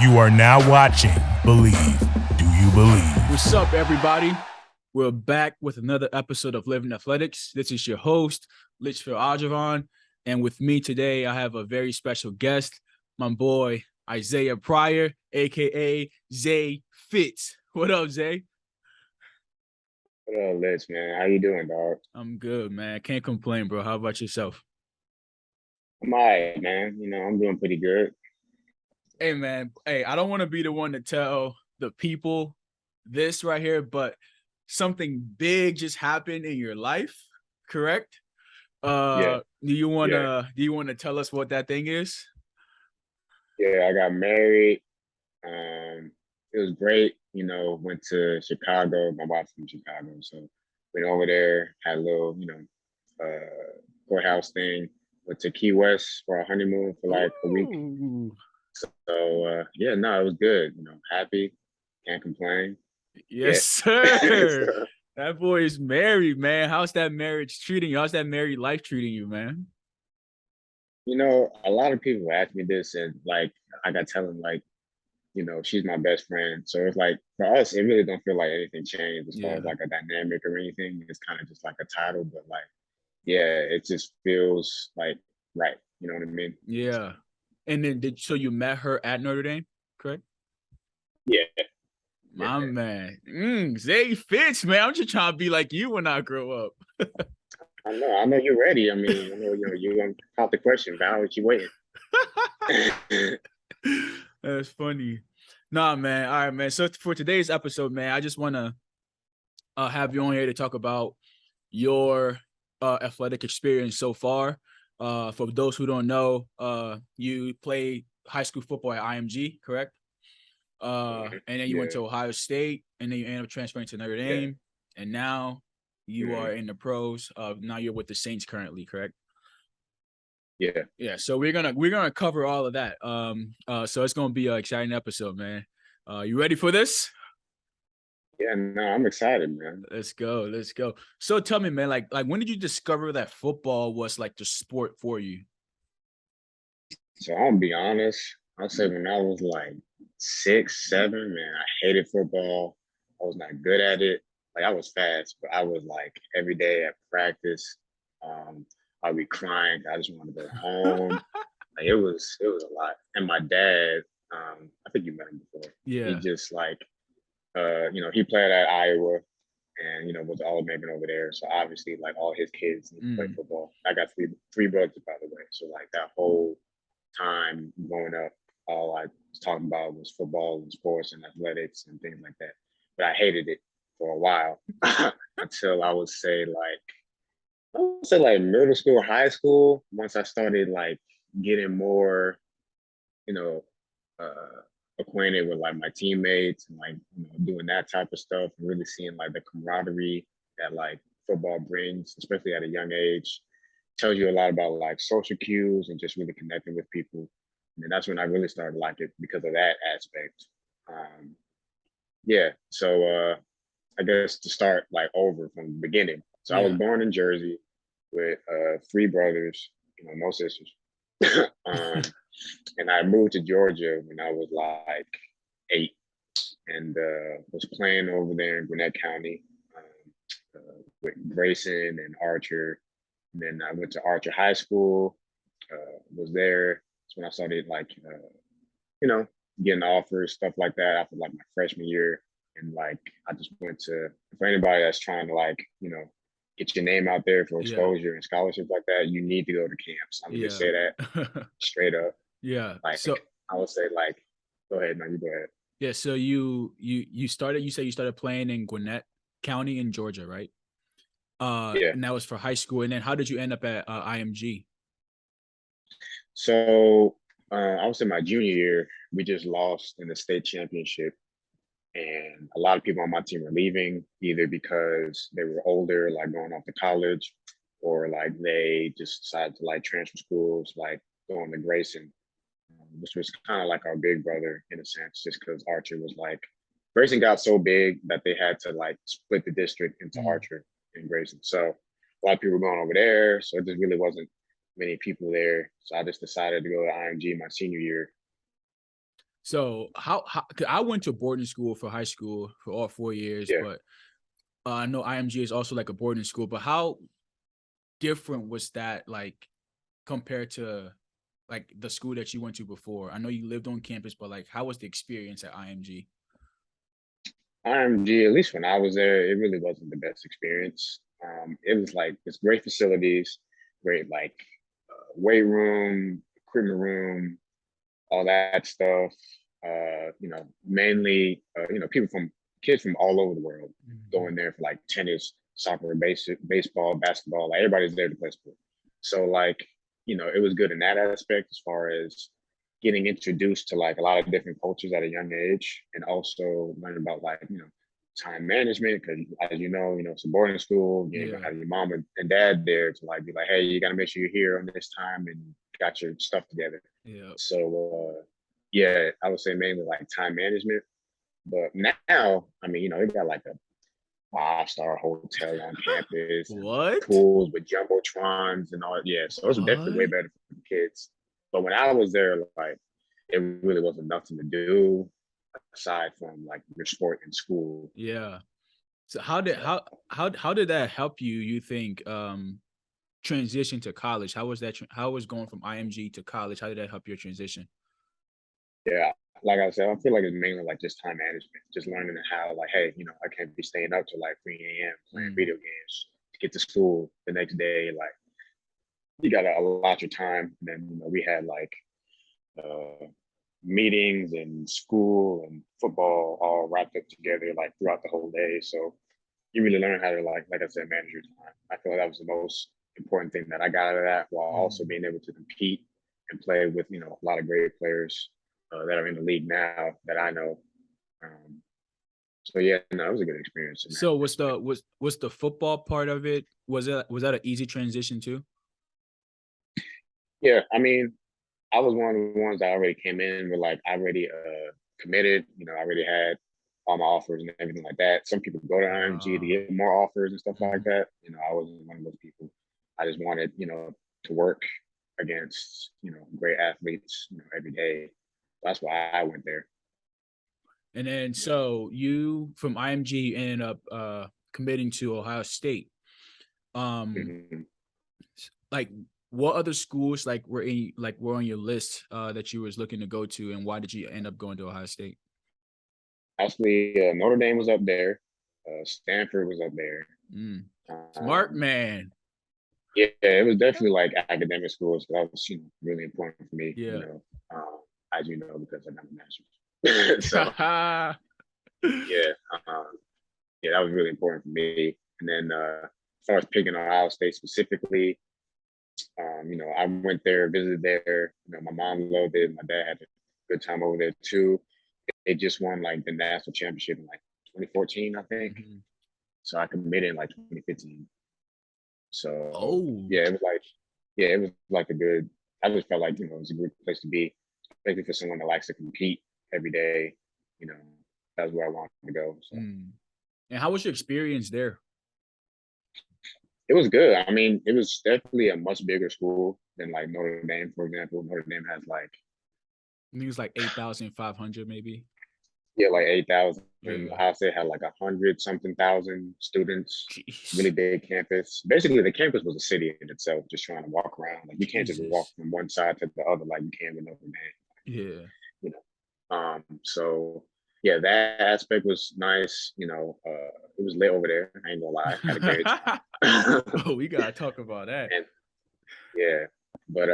You are now watching Believe. Do you believe? What's up, everybody? We're back with another episode of Livin Athletics. This is your host, Litchfield Audrivon. And with me today, I have a very special guest, my boy, Isaiah Pryor, a.k.a. Zay Fitz. What up, Zay? What up, Litch, man? How you doing, dog? I'm good, man. Can't complain, bro. How about yourself? I'm all right, man. I'm doing pretty good. Hey, man. Hey, I don't want to be the one to tell the people this right here, but something big just happened in your life, correct? Yeah. Do you wanna tell us what that thing is? Yeah, I got married. It was great. Went to Chicago. My wife's from Chicago, so went over there, had a little, courthouse thing. Went to Key West for our honeymoon for like a week. Ooh. So yeah, no, it was good. Happy, can't complain. Yes, Yeah. sir. So, That boy is married, man. How's that marriage treating you? How's that married life treating you, man? a lot of people ask me this, and like I got to tell them, like, she's my best friend. So it's like for us, it really don't feel like anything changed as far as Yeah. like a dynamic or anything. It's kind of just like a title, but like, yeah, it just feels like right. You know what I mean? Yeah. And then so you met her at Notre Dame, correct? Yeah, My yeah. man. Zay Fitz, man. I'm just trying to be like you when I grow up. I know you're ready. I mean, you're gonna pop the question, Val. What you waiting? That's funny. Nah, man. All right, man. So for today's episode, man, I just want to have you on here to talk about your athletic experience so far. For those who don't know, you played high school football at IMG, correct? And then you went Yeah, to Ohio State, and then you ended up transferring to Notre yeah. Dame, and now you are in the pros. Now you're with the Saints currently, correct? Yeah. Yeah. So we're gonna cover all of that. So it's gonna be an exciting episode, man. You ready for this? Yeah, no, I'm excited, man. Let's go. Let's go. So tell me, man, like when did you discover that football was like the sport for you? So I'm gonna be honest. I'll say when I was like 6, 7, man, I hated football. I was not good at it. Like I was fast, but I was like every day at practice. Um, I'd be crying. I just wanted to go home. Like it was a lot. And my dad, I think you met him before. He Yeah. just like he played at Iowa and was All-American over there. So obviously like all his kids need to play football. I got three brothers by the way. So like that whole time growing up, all I was talking about was football and sports and athletics and things like that. But I hated it for a while until I would say like middle school or high school. Once I started like getting more, you know, uh, acquainted with like my teammates and like doing that type of stuff and really seeing like the camaraderie that like football brings, especially at a young age, tells you a lot about like social cues and just really connecting with people. And that's when I really started like it because of that aspect. Um, yeah, so I guess to start like over from the beginning. So I was Yeah. born in Jersey with three brothers, no sisters. And I moved to Georgia when I was like 8 and was playing over there in Gwinnett County with Grayson and Archer. And then I went to Archer High School, was there. That's when I started like, you know, getting offers, stuff like that after like my freshman year. And like, I just went to, for anybody that's trying to like, get your name out there for Yeah. exposure and scholarships like that, you need to go to camps. I'm gonna just say that straight up. Yeah. Like, So I would say like, go ahead, no, you go ahead. yeah. So you started. You said you started playing in Gwinnett County in Georgia, right? Yeah. And that was for high school. And then how did you end up at IMG? So I was in my junior year. We just lost in the state championship, and a lot of people on my team were leaving either because they were older, like going off to college, or like they just decided to like transfer schools, like going to Grayson, which was kind of like our big brother in a sense, just because Archer was like Grayson got so big that they had to like split the district into Archer and Grayson. So a lot of people were going over there, so it just really wasn't many people there. So I just decided to go to IMG my senior year. So how 'cause I went to boarding school for high school for all 4 years, Yeah. but I know IMG is also like a boarding school, but how different was that like compared to like the school that you went to before? I know you lived on campus, but like how was the experience at IMG? IMG, at least when I was there, it really wasn't the best experience. It was like it's great facilities, great like weight room, equipment room, all that stuff. Mainly people from kids from all over the world going there for like tennis, soccer, baseball, basketball. Like everybody's there to play sport. So like it was good in that aspect as far as getting introduced to like a lot of different cultures at a young age, and also learning about like time management because as it's a boarding school. You Yeah. have your mom and dad there to like be like, hey, you got to make sure you're here on this time and got your stuff together. Yeah. So yeah, I would say mainly like time management. But now, I mean, they got like a 5-star hotel on campus and What? pools with jumbotrons and all. Yeah, so it's definitely way What? better for the kids. But when I was there, like it really wasn't nothing to do aside from like your sport in school. Yeah. So how did that help you, you think, transition to college? How was that how was going from IMG to college? How did that help your transition? Yeah, like I said, I feel like it's mainly like just time management, just learning how like, hey, I can't be staying up till like 3 a.m. playing Mm. video games to get to school the next day. Like you gotta allot your time. And then we had like meetings and school and football all wrapped up together like throughout the whole day. So you really learn how to like I said, manage your time. I feel like that was the most important thing that I got out of that, while also Mm. being able to compete and play with a lot of great players that are in the league now that I know. So yeah, no, it was a good experience in that So aspect. was the football part of it, was that an easy transition too? Yeah, I mean, I was one of the ones that already came in with like I already committed. I already had all my offers and everything like that. Some people go to IMG to get more offers and stuff like Mhm. that. I wasn't one of those people. I just wanted to work against great athletes every day. That's why I went there. And then so you from IMG ended up committing to Ohio State. Um Mhm. like what other schools were on your list that you was looking to go to, and why did you end up going to Ohio State? Actually, Notre Dame was up there. Stanford was up there. Mm. Smart Um, man. yeah, it was definitely like academic schools. That was really important for me. Yeah. As you know, because I got a master's. So yeah, um, yeah, that was really important for me. And then as far as picking Ohio State specifically, I went there, visited there. My mom loved it. My dad had a good time over there too. They just won like the national championship in like 2014, I think. Mhm. So I committed in like 2015. So Oh, yeah, it was like a good. I just felt like it was a good place to be, especially for someone that likes to compete every day. You know, that's where I wanted to go. So mm. And how was your experience there? it was good. I mean, it was definitely a much bigger school than like Notre Dame, for example. Notre Dame has like I think it was like 8,500 maybe. yeah, like 8,000. Yeah. Ohio State had like 100 something thousand students. Really Jeez. big campus. Basically, the campus was a city in itself. Just trying to walk around. Like you can't just walk Jesus. from one side to the other like you can with Notre Dame. Yeah. You know. So yeah, that aspect was nice. It was lit over there. I ain't gonna lie. Had a great time. Oh, we gotta talk about that. And yeah, but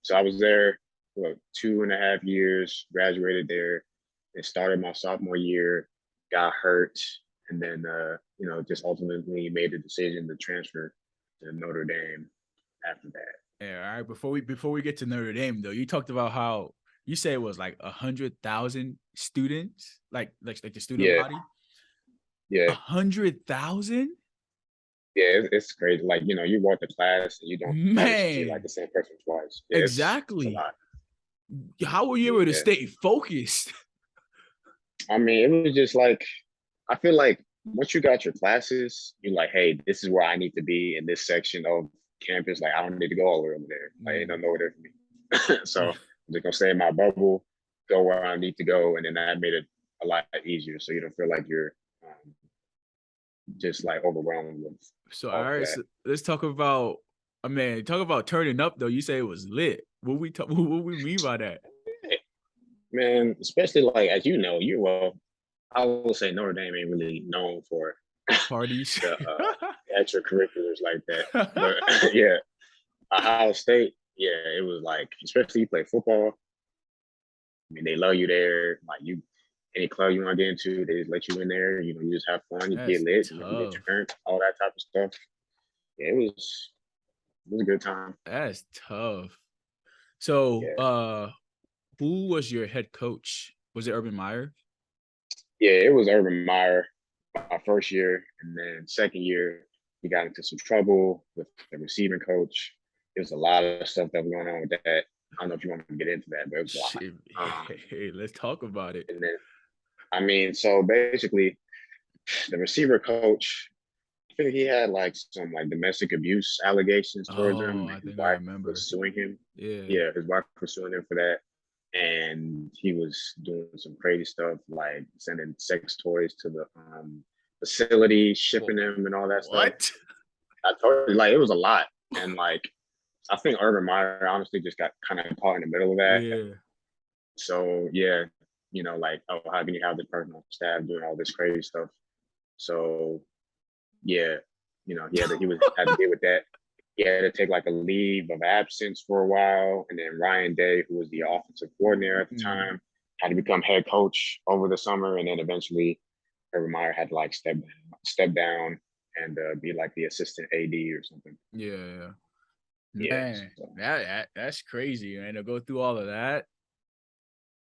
so I was there for 2.5 years, graduated there, and started my sophomore year, got hurt, and then just ultimately made the decision to transfer to Notre Dame after that. Yeah, all right. Before we get to Notre Dame though, you talked about how you say it was like 100,000 students, like the student Yeah, body. yeah, 100,000? yeah. It's crazy. Like you walk to class and you don't never see like Man, the same person twice. Yeah, it's a exactly. lot. How were you able to Yeah, stay focused? I mean, it was just like I feel like once you got your classes, you're like, hey, this is where I need to be in this section of campus. Like, I don't need to go all the way over there. Like, ain't Mm. nothing over there for me. So I'm just gonna stay in my bubble, go where I need to go, and then that made it a lot easier. So you don't feel like you're just like overwhelmed with So all all right, that. so let's talk about. I mean, talk about turning up though. You say it was lit. What we talk? What we mean by that? Man, especially like as you know, I will say Notre Dame ain't really known for Parties. the extracurriculars like that. But yeah, Ohio State, yeah, it was like, especially you play football. I mean, they love you there. Like any club you want to get into, they just let you in there. You know, you just have fun, you get That's lit, you get tough. turned, all that type of stuff. Yeah, it was a good time. That's tough. So, Yeah, who was your head coach? Was it Urban Meyer? yeah, it was Urban Meyer my first year, and then second year he got into some trouble with the receiving coach. There's a lot of stuff that was going on with that. I don't know if you want to get into that, but it was a lot. Shit, hey, let's talk about it. And then, I mean, so basically, the receiver coach, I think he had like some like domestic abuse allegations towards him, Oh, and I his think I wife remember. was suing him. Yeah. Yeah, his wife was suing him for that, and he was doing some crazy stuff like sending sex toys to the facility, shipping them, and all that stuff. What? I told you, like, it was a lot, and like I think Urban Meyer honestly just got kind of caught in the middle of that. Yeah. So yeah, like, oh, how can you have this person on staff doing all this crazy stuff? So yeah, he had to deal with that. He had to take like a leave of absence for a while, and then Ryan Day, who was the offensive coordinator at the time, had to become head coach over the summer, and then eventually Urban Meyer had to like step down and be like the assistant AD or something. Yeah. Yeah, Man, so, that's crazy, man. To go through all of that,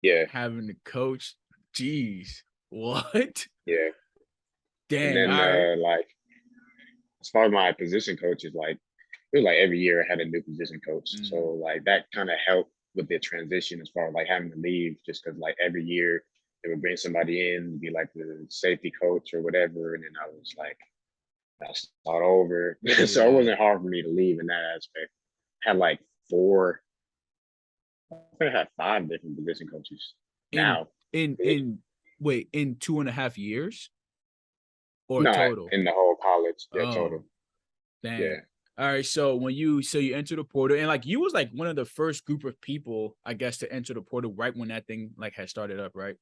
yeah, having to coach. Jeez. What? yeah. And Dang. then All right. like as far as my position coaches, like it was like every year I had a new position coach. So like that kind of helped with the transition as far as like having to leave, just because like every year they would bring somebody in, be like the safety coach or whatever, and then I was like, I start over. So it Yeah. wasn't hard for me to leave in that aspect. I had like four, I think I had five different position coaches In now. in wait, in 2.5 years or Not total? in the whole college. Yeah, Oh, total. dang. Yeah. All right. So when you enter the portal, and like you was like one of the first group of people, I guess, to enter the portal right when that thing like had started up, right?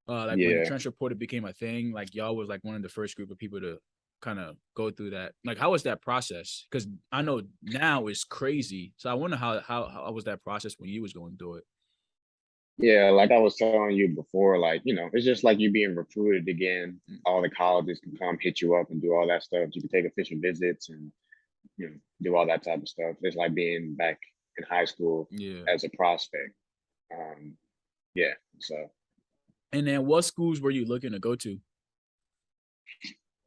Like when the Yeah. transfer portal became a thing, like y'all was like one of the first group of people to kind of go through that. Like, how was that process? Because I know now it's crazy. So I wonder how was that process when you was going through it? Yeah, like I was telling you before, like, it's just like you being recruited again. Mm. All the colleges can come hit you up and do all that stuff. You can take official visits and, do all that type of stuff. It's like being back in high school Yeah. as a prospect. Um, yeah, so And then what schools were you looking to go to?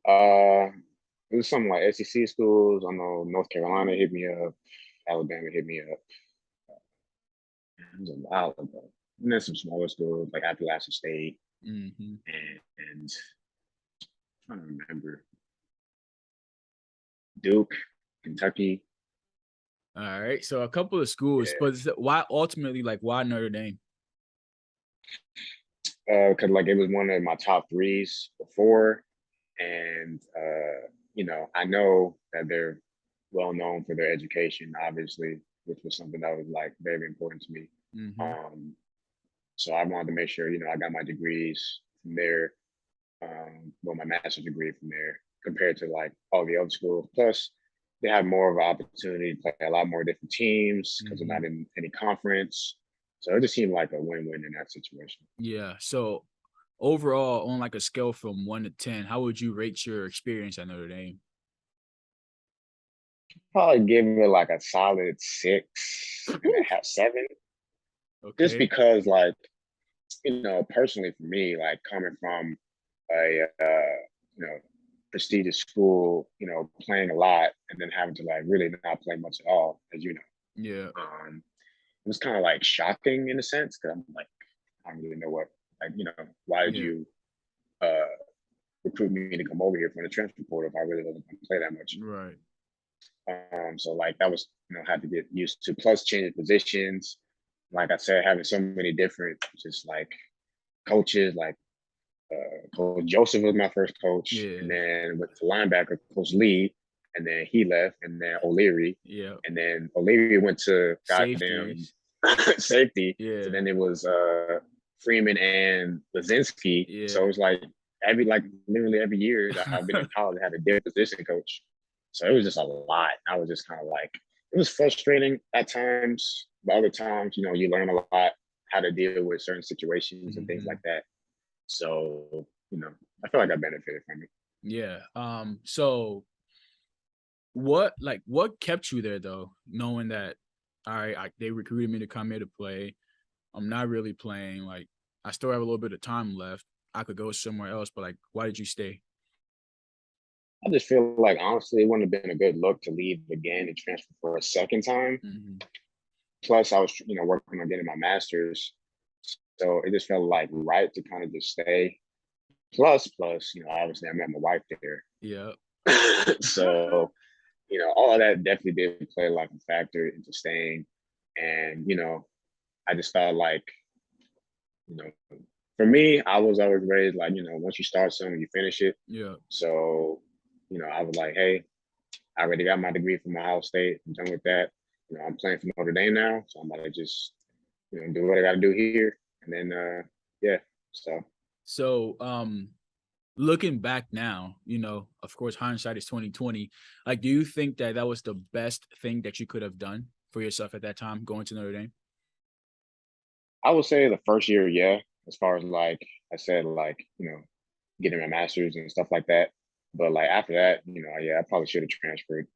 uh it was something like SEC schools. I know North Carolina hit me up, Alabama hit me up. It was a while ago. And then some smaller schools like Appalachian State Mm-hmm. and I'm trying to remember. Duke, Kentucky. All right. So a couple of schools, Yeah. but why ultimately, like, why Notre Dame? Because like it was one of my top threes before, and I know that they're well known for their education, obviously, which was something that was like very important to me. Mm-hmm. So I wanted to make sure, I got my degrees from there, my master's degree from there, compared to like all the other schools. Plus, they have more of an opportunity to play a lot more different teams because they're not in any conference. So it just seemed like a win-win in that situation. Yeah. So overall, on like a scale from 1 to 10, how would you rate your experience at Notre Dame? Probably give it like a solid 6.5, 7. Just Okay. because, like, personally for me, like coming from a prestigious school, playing a lot and then having to like really not play much at all, as you know. Yeah. It was kind of like shocking in a sense because I'm like, I don't really know what, like, why did Yeah. you uh, recruit me to come over here from the transfer portal if I really wasn't going to play that much? Right. So like that was, had to get used to. Plus, changing positions. like I said, having so many different just like coaches, like Coach Joseph was my first coach, and Yeah. then with the linebacker, Coach Lee, and then he left, and then O'Leary, Yeah. and then O'Leary went to goddamn Safeties. safety. So Yeah. then it was Freeman and Lazinski. So it Yeah. was like literally every year that I've been in college, I had a different position coach. So it was just a lot. I was just kind of like, it was frustrating at times, but other times, you learn a lot how to deal with certain situations and things like Mhm. that. So, I feel like I benefited from it. Yeah. So what kept you there though, knowing that all right, they recruited me to come here to play. I'm not really playing. Like, I still have a little bit of time left. I could go somewhere else, but like, why did you stay? I just feel like honestly, it wouldn't have been a good look to leave again and transfer for a second time. Mhm. Plus, I was, working on getting my master's. So it just felt like right to kind of just stay. Plus, obviously I met my wife there. Yeah. So, all of that definitely did play like a factor into staying. And, I just felt like, you know, for me, I was always raised like, once you start something, you finish it. Yeah. So, I was like, hey, I already got my degree from Ohio State. I'm done with that. I'm playing for Notre Dame now. So I'm about to just, do what I got to do here. And then, yeah, so. So, looking back now, of course, hindsight is 2020. Like, do you think that that was the best thing that you could have done for yourself at that time, going to Notre Dame? I would say the first year, yeah, as far as like I said, like, getting my master's and stuff like that. But like after that, yeah, I probably should have transferred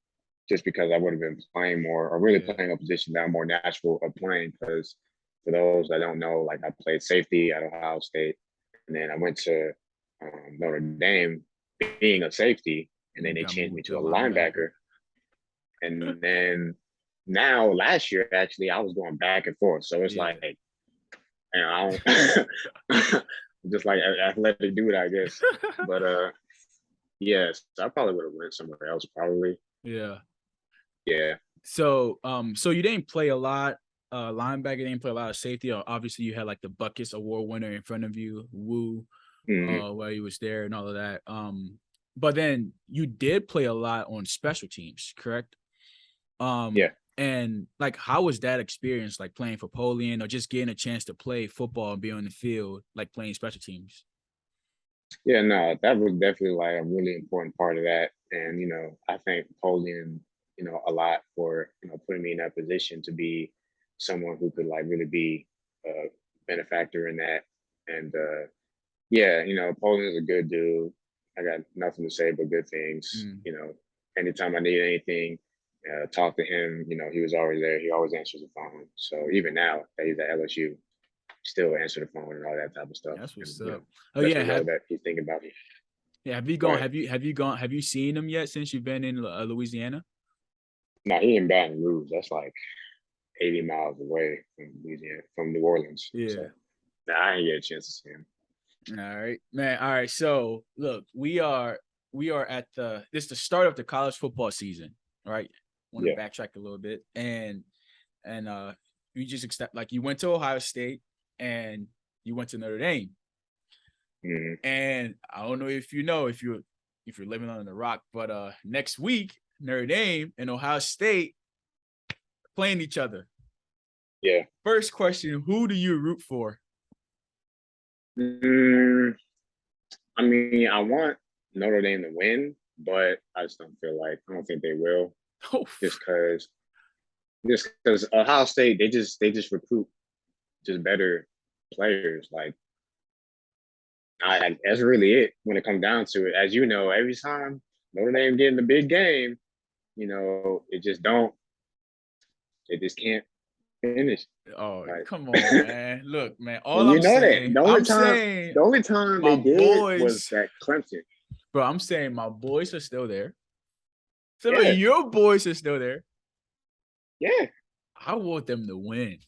just because I would have been playing more or really Yeah. playing a position that I'm more natural of playing. Because for those that don't know, like I played safety at Ohio State, and then I went to Notre Dame being a safety, and then And they got changed me moved to to a a linebacker. linebacker. And then now last year, actually, I was going back and forth. So it's Yeah. like, I don't just like athletic dude, I guess. But yes, I probably would have went somewhere else, probably. Yeah. Yeah. So you didn't play a lot, linebacker, didn't play a lot of safety. Obviously, you had like the Buckeyes award winner in front of you, Woo, Mhm. while he was there and all of that. But then you did play a lot on special teams, correct? Yeah. And like, how was that experience, like playing for Polian or just getting a chance to play football and be on the field, like playing special teams? Yeah, no, that was definitely like a really important part of that. And, I thank Napoleon, a lot for, putting me in that position to be someone who could like really be a benefactor in that. And yeah, Napoleon is a good dude. I got nothing to say but good things. Mm. Anytime I need anything, talk to him, he was always there. He always answers the phone. So even now that he's at LSU, still answer the phone and all that type of stuff. That's And what's up. Oh lets yeah, me know that he's thinking about me. have you gone? Right. Have you seen him yet since you've been in Louisiana? Now he in Baton Rouge. That's like 80 miles away from Louisiana, from New Orleans. Yeah. So nah, I ain't get a chance to see him. All right, man. All right. So look, we are at the start of the college football season. All right. Want to Yeah. backtrack a little bit and you just accept, like, you went to Ohio State and you went to Notre Dame. Mhm. And I don't know if you know if you're living under the rock, but next week Notre Dame and Ohio State playing each other. Yeah. First question: who do you root for? Mm, I mean, I want Notre Dame to win, but I just don't feel like I don't think they will. Oh, Just because Ohio State they just recruit just better players. Like that's really it when it comes down to it. As you know, every time Notre Dame get in the big game, it just can't finish. oh, Like, come on, man. Look, man. and All you I'm know that saying, I'm saying the only time my they did was boys, that Clemson. bro. I'm saying my boys are still there. Some of Yeah, your boys are still there. yeah. I want them to win,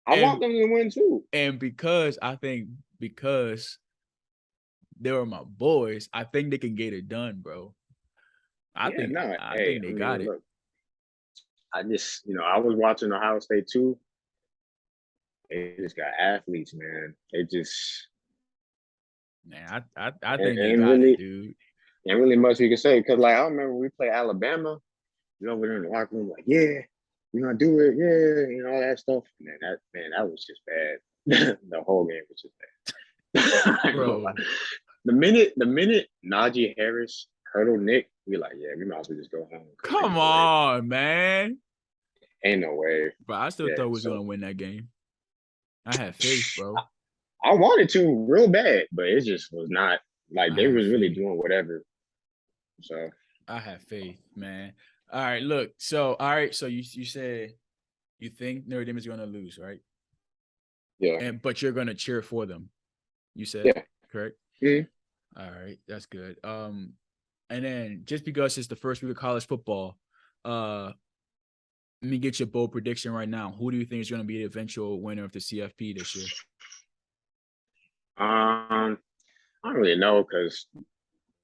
I want and them to win too. because I think because they were my boys, I think they can get it done, bro. I Yeah, think no. I Hey, think I they got mean, it. look, I just I was watching Ohio State too, they just got athletes, man. They just Man, I think they and got it, really dude. ain't really much you can say because like I remember we played Alabama. You know, we're in the locker room like, yeah, we're gonna do it, yeah, you know, all that stuff. And then that was just bad. The whole game was just bad. I ain't gonna lie. Bro, The minute Najee Harris hurdled Nick, we like, yeah, we might as well just go home. come on, man. Ain't no way. But I still Yeah, thought we was so gonna win that game. I had faith, bro. I wanted to real bad, but it just was not like I they had was really faith. doing whatever. So I have faith, man. All right, look. So, all right. So you said you think Notre Dame is going to lose, right? yeah, But you're going to cheer for them. You said yeah. correct. Mhm. All right, that's good. And then just because it's the first week of college football, let me get your bold prediction right now. Who do you think is going to be the eventual winner of the CFP this year? I don't really know because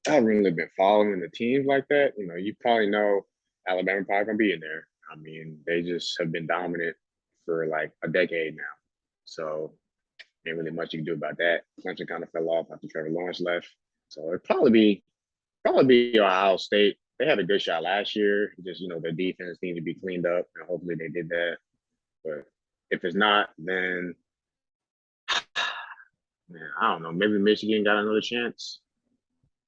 I haven't really been following the teams like that. You know, you probably know Alabama probably gonna be in there. I mean, they just have been dominant for like a decade now. So ain't really much you can do about that. Clemson kind of fell off after Trevor Lawrence left. So it'd probably be Ohio State. They had a good shot last year. Just their defense needed to be cleaned up, and hopefully they did that. But if it's not, then man, I don't know. Maybe Michigan got another chance.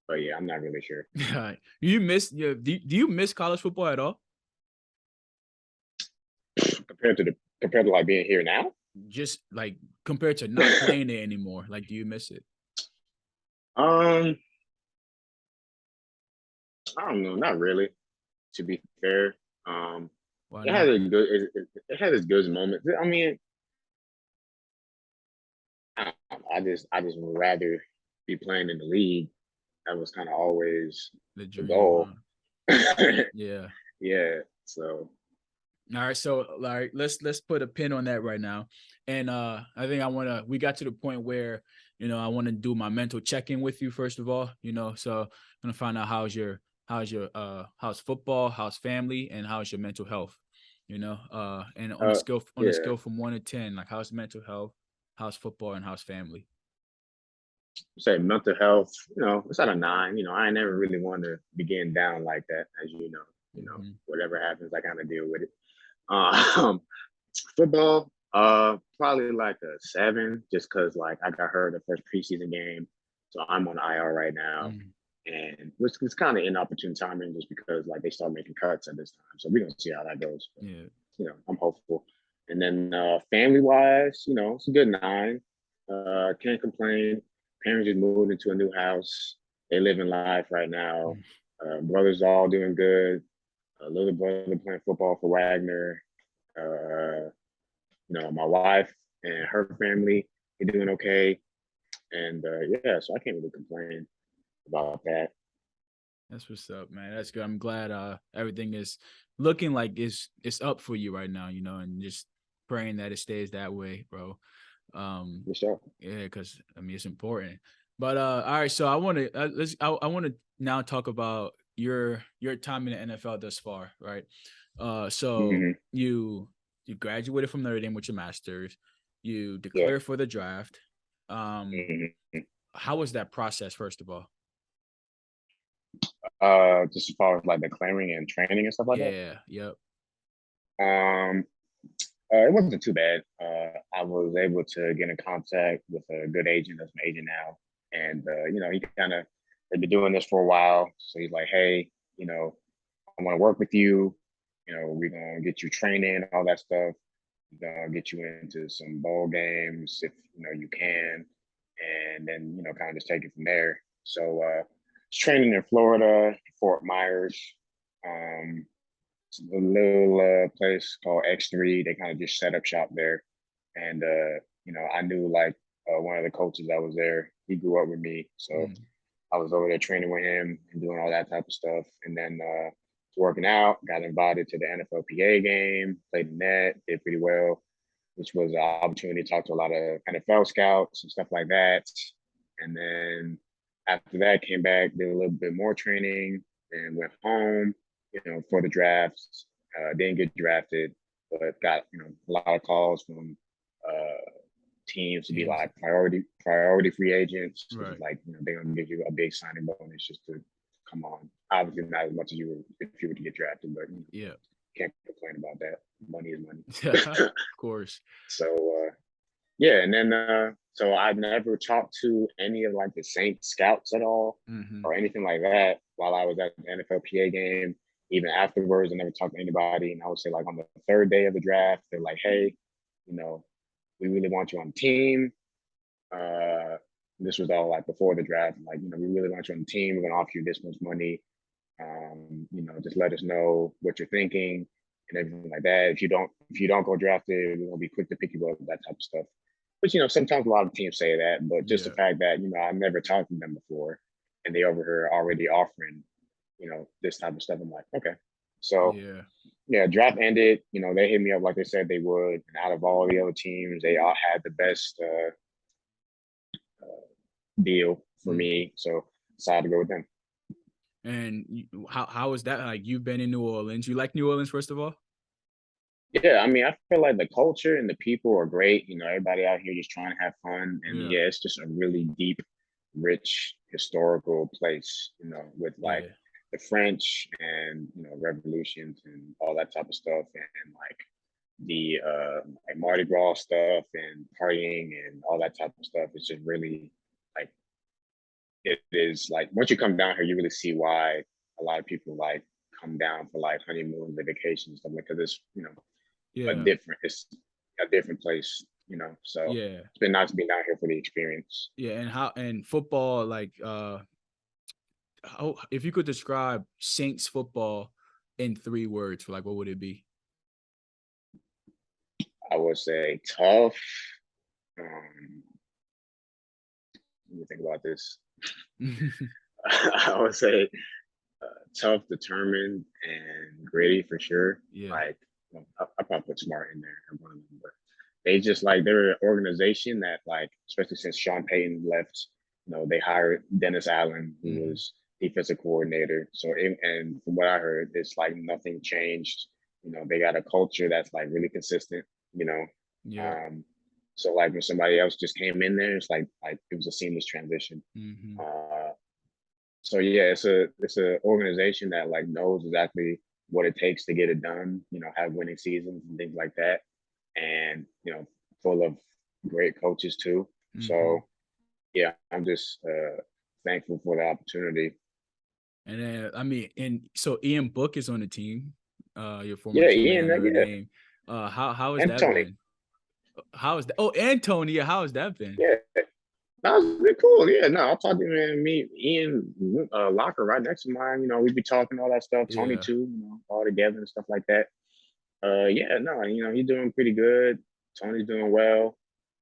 But yeah, I'm not really sure. You miss do you miss college football at all? Compared to like being here now. Just like compared to not playing it anymore, like do you miss it? I don't know, not really. To be fair, Why it had not? a good. It had its good moments. I mean, I just would rather be playing in the league. That was kind of always The the dream, goal. huh? Yeah. Yeah. So All right, so let's put a pin on that right now. And I think we got to the point where, I want to do my mental check-in with you first of all, so I'm gonna find out how's football, how's family, and how's your mental health, and on a yeah. scale from 1 to 10, like how's mental health, how's football, and how's family? Say mental health. It's at a 9. I ain't never really wanted to be getting down like that, as you know. Mm-hmm. Whatever happens, I kind of deal with it. Football, probably like a 7, just because like I got hurt the first preseason game, so I'm on IR right now, Mm-hmm. and which is kind of inopportune timing, just because like they start making cuts at this time. So we're gonna see how that goes. But, Yeah. I'm hopeful. And then family wise, it's a good 9. Can't complain. Parents just moved into a new house. They live in life right now. Brothers all doing good. Little brother playing football for Wagner. Uh, my wife and her family are doing okay. And yeah, so I can't really complain about that. That's what's up, man. That's good. I'm glad everything is looking like it's up for you right now, and just praying that it stays that way, bro. For sure. Yeah, because I mean it's important. But all right, so I want to I want to now talk about your time in the NFL thus far, right? So Mm-hmm. you graduated from Notre Dame with your master's, you Yeah. declared for the draft. Mm-hmm. How was that process, first of all? Just as far as like the clearing and training and stuff like that. Yeah, yep. Um, it wasn't too bad. I was able to get in contact with a good agent. That's my agent now, and he kind of had been doing this for a while. So he's like, "Hey, I want to work with you. We're gonna get you training, all that stuff. We're gonna get you into some bowl games if you can, and then kind of just take it from there." So training in Florida, Fort Myers. Um, it's a little place called X3. They kind of just set up shop there. And, I knew like one of the coaches that was there. He grew up with me. So I was over there training with him and doing all that type of stuff. And then working out, got invited to the NFLPA game, played in that, did pretty well, which was an opportunity to talk to a lot of NFL scouts and stuff like that. And then after that, came back, did a little bit more training, and went home, for the drafts. Didn't get drafted, but got, a lot of calls from teams to be like priority free agents. Right. Like, they're gonna give you a big signing bonus just to come on. Obviously, not as much as you would if you were to get drafted, but Yeah. can't complain about that. Money is money. Of course. So yeah, and then so I never talked to any of like the Saints scouts at all or anything like that while I was at the NFLPA game. Even afterwards, I never talked to anybody. And I would say like on the third day of the draft, they're like, "Hey, we really want you on the team." This was all like before the draft. Like, we really want you on the team. We're gonna offer you this much money. Just let us know what you're thinking and everything like that. If you don't go drafted, we're gonna be quick to pick you up, that type of stuff. Which, sometimes a lot of teams say that, but just the fact that, I never talked to them before and they over here already offering, this type of stuff. I'm like, okay. So yeah, draft ended, they hit me up like they said they would. And out of all the other teams, they all had the best deal for me. So decided to go with them. And how was that? Like, you've been in New Orleans. You like New Orleans, first of all? Yeah, I mean, I feel like the culture and the people are great. Everybody out here just trying to have fun. And yeah, it's just a really deep, rich, historical place, with like the French and, revolutions and all that type of stuff. And like the like Mardi Gras stuff and partying and all that type of stuff. It's just really like, it is like, once you come down here, you really see why a lot of people like come down for like honeymoons and vacations, stuff like that. It's, it's a different place, so it's been nice to be down here for the experience. And football, like if you could describe Saints football in 3 words, like, what would it be? I would say tough. Let me think about this. I would say tough, determined, and gritty for sure. Like, I probably put smart in there. But they just like, they're an organization that, like, especially since Sean Payton left, they hired Dennis Allen, who was defensive coordinator. So, and from what I heard, it's like nothing changed. They got a culture that's like really consistent. So like when somebody else just came in there, it's like it was a seamless transition. So yeah, it's a organization that like knows exactly what it takes to get it done, have winning seasons and things like that. And, full of great coaches too. So yeah, I'm just thankful for the opportunity. And then, I mean, and so Ian Book is on the team, your former teammate Ian, Notre Dame. How has and that Tony. been? How is that? Oh, and Tony, how has that been? Yeah, that was really cool. Yeah, no, I'll talk to him and meet Ian locker right next to mine. We'd be talking all that stuff. Tony too, all together and stuff like that. Yeah, no, he's doing pretty good. Tony's doing well.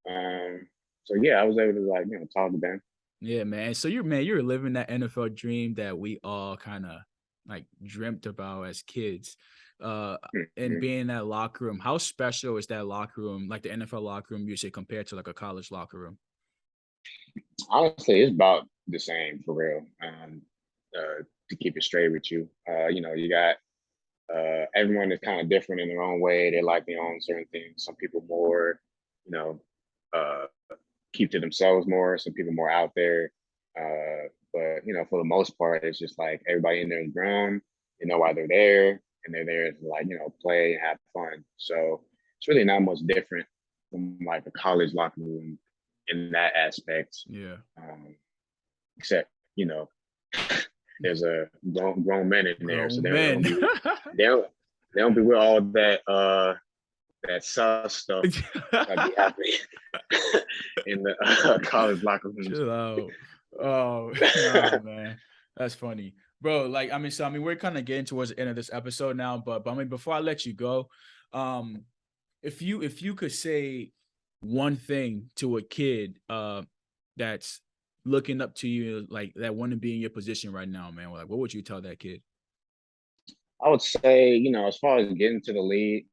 So yeah, I was able to like, talk to them. Yeah, man. So you're living that NFL dream that we all kind of like dreamt about as kids. And being in that locker room, how special is that locker room, like the NFL locker room, you say, compared to like a college locker room? Honestly, it's about the same for real. To keep it straight with you, you got everyone is kind of different in their own way. They like their own certain things. Some people more, keep to themselves more. Some people more out there. But for the most part, it's just like everybody in there is grown. They know why they're there, and they're there to like play and have fun. So it's really not much different from like a college locker room in that aspect. Yeah. Except there's a grown men in there, so they don't be with all that that sus stuff that be happening in the college locker room. Chill out. Oh no, man, that's funny, bro. Like, I mean, we're kind of getting towards the end of this episode now, but I mean, before I let you go, if you could say one thing to a kid that's looking up to you, like that want to be in your position right now, man, like what would you tell that kid? I would say, as far as getting to the league,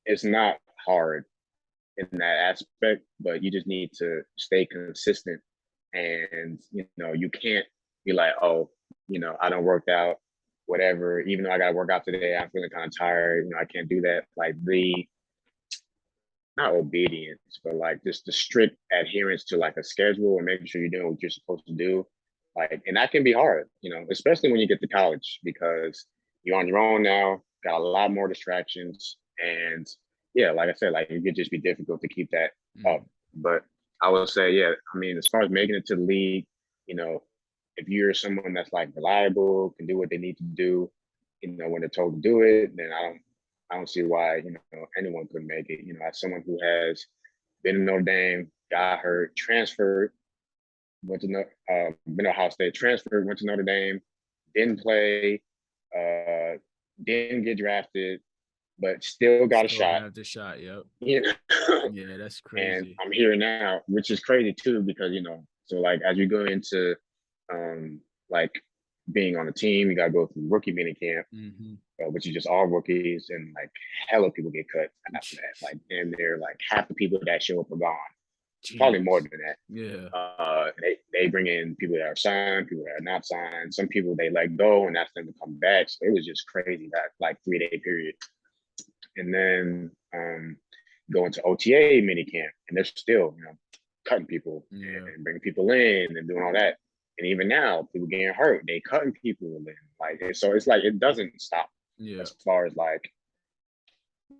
it's not hard in that aspect, but you just need to stay consistent. And, you can't be like, oh, I don't work out, whatever, even though I got to work out today, I'm feeling kind of tired, I can't do that. Like not obedience, but like just the strict adherence to like a schedule and making sure you're doing what you're supposed to do. Like, and that can be hard, especially when you get to college because you're on your own now, got a lot more distractions. And yeah, like I said, like it could just be difficult to keep that up. But I would say, yeah, I mean, as far as making it to the league, if you're someone that's like reliable, can do what they need to do, when they're told to do it, then I don't see why, anyone could make it. As someone who has been in Notre Dame, got hurt, transferred, been at Ohio State, transferred, went to Notre Dame, didn't play, didn't get drafted, but still got a shot. Have the shot, yep. Yeah, that's crazy. And I'm here now, which is crazy too, because so like as you go into like being on the team, you gotta go through rookie mini camp, which is just all rookies, and like hella people get cut after that. Like, and they're like half the people that show up are gone. Jeez. Probably more than that. Yeah. They bring in people that are signed, people that are not signed. Some people they let go and ask them to come back. So it was just crazy that like 3-day period. And then go into OTA mini camp, and they're still cutting people and bringing people in and doing all that. And even now, people getting hurt, they cutting people in. Like, so it's like it doesn't stop. Yeah. As far as like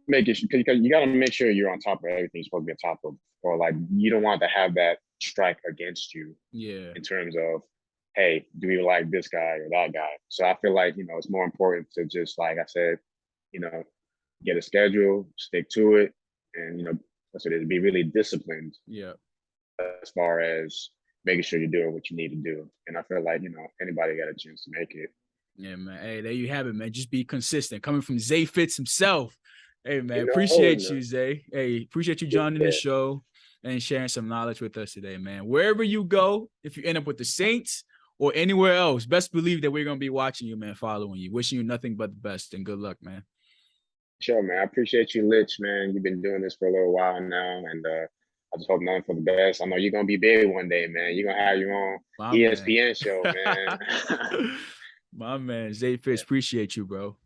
making sure, because you got to make sure you're on top of everything you're supposed to be on top of, or like you don't want to have that strike against you. Yeah. In terms of, hey, do we like this guy or that guy? So I feel like it's more important to just, like I said, get a schedule, stick to it, and that's what it is, be really disciplined. Yeah. As far as making sure you're doing what you need to do. And I feel like, anybody got a chance to make it. Yeah, man. Hey, there you have it, man. Just be consistent. Coming from Zay Fitz himself. Hey, man. Appreciate you, Zay. Hey, appreciate you joining the show and sharing some knowledge with us today, man. Wherever you go, if you end up with the Saints or anywhere else, best believe that we're going to be watching you, man, following you. Wishing you nothing but the best and good luck, man. Sure, man. I appreciate you, Lich, man. You've been doing this for a little while now, and I just hope nothing for the best. I know you're gonna be big one day, man. You're gonna have your own ESPN show, man. My man, Zay Fitz, appreciate you, bro.